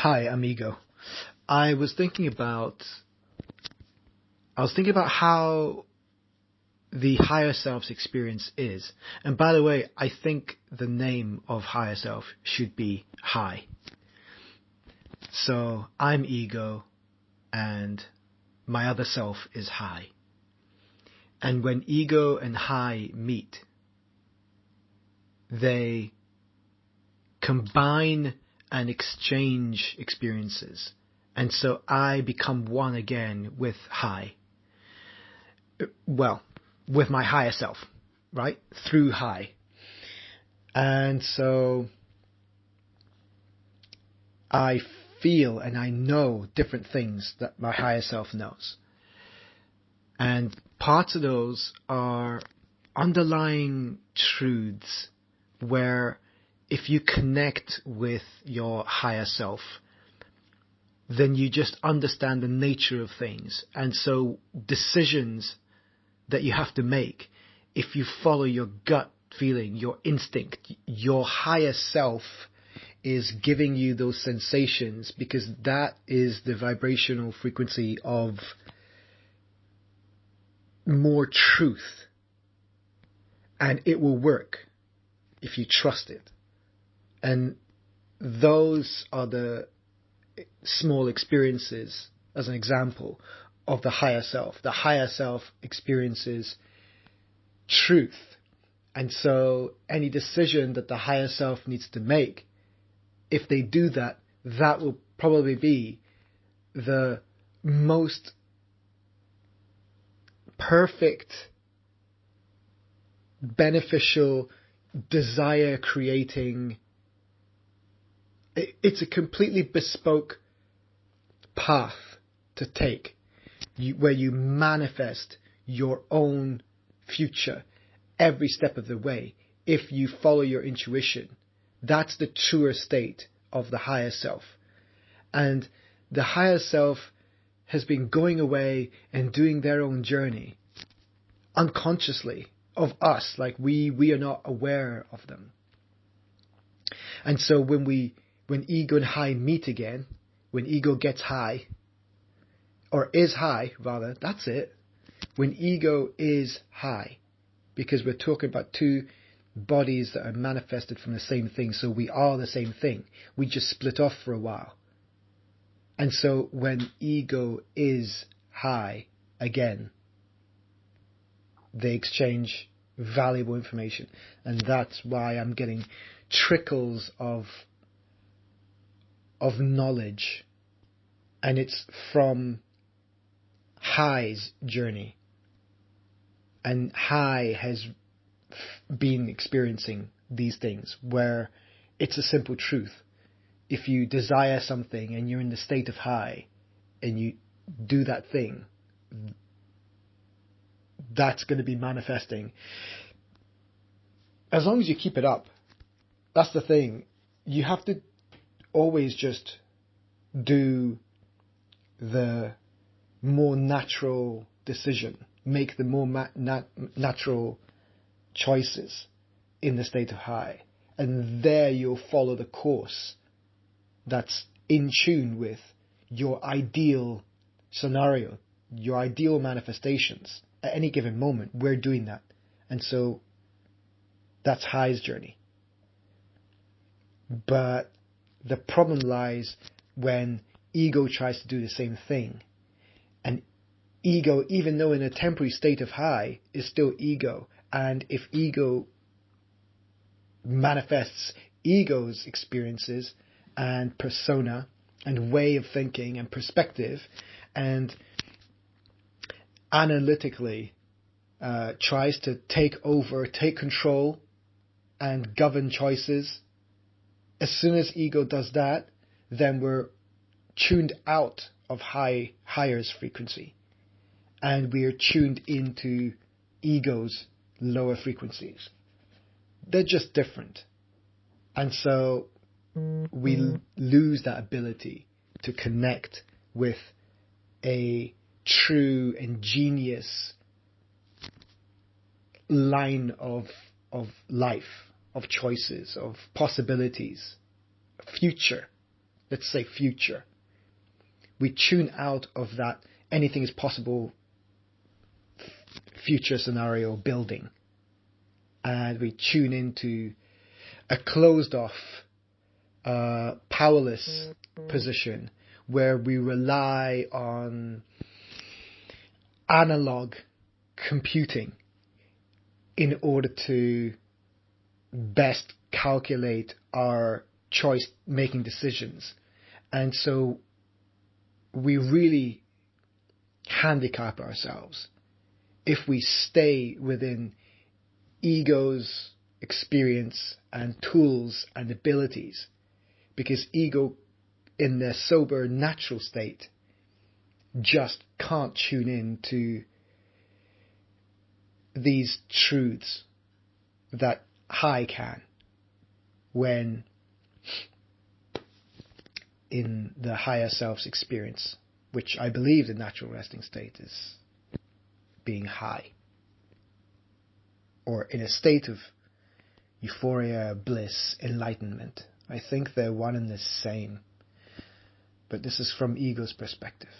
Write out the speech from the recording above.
Hi, amigo. I was thinking about how the higher self's experience is. And by the way, I think the name of higher self should be high. So I'm ego and my other self is high. And when ego and high meet, they combine and exchange experiences. And so I become one again with high. Well, with my higher self, right? Through high. And so I feel and I know different things that my higher self knows. And parts of those are underlying truths where if you connect with your higher self, then you just understand the nature of things. And so decisions that you have to make, if you follow your gut feeling, your instinct, your higher self is giving you those sensations because that is the vibrational frequency of more truth. And it will work if you trust it. And those are the small experiences, as an example, of the higher self. The higher self experiences truth. And so any decision that the higher self needs to make, if they do that, that will probably be the most perfect, beneficial, desire-creating. It's a completely bespoke path to take, where you manifest your own future every step of the way. If you follow your intuition, that's the truer state of the higher self. And the higher self has been going away and doing their own journey unconsciously of us, like we are not aware of them. And so when ego and high meet again, when ego gets high, or is high rather, that's it. When ego is high, because we're talking about two bodies that are manifested from the same thing, so we are the same thing. We just split off for a while. And so when ego is high again, they exchange valuable information. And that's why I'm getting trickles of knowledge. And it's from high's journey. And high has been experiencing these things where it's a simple truth. If you desire something and you're in the state of high and you do that thing, that's going to be manifesting. As long as you keep it up, that's the thing. You have to always just do the more natural decision, make the more natural choices in the state of high. And there you'll follow the course that's in tune with your ideal scenario, your ideal manifestations. At any given moment, we're doing that. And so that's high's journey. But the problem lies when ego tries to do the same thing. And ego, even though in a temporary state of high, is still ego. And if ego manifests ego's experiences and persona and way of thinking and perspective and analytically tries to take over, take control and govern choices, as soon as ego does that, then we're tuned out of higher's frequency and we are tuned into ego's lower frequencies. They're just different. And so we lose that ability to connect with a true and genius line of life, of choices, of possibilities, future let's say future. We tune out of that anything is possible future scenario building. And we tune into a closed off, powerless position where we rely on analog computing in order to best calculate our choice making decisions. And so we really handicap ourselves if we stay within ego's experience and tools and abilities, because ego in their sober natural state just can't tune in to these truths that high can, when in the higher self's experience, which I believe the natural resting state is being high, or in a state of euphoria, bliss, enlightenment. I think they're one and the same, but this is from ego's perspective.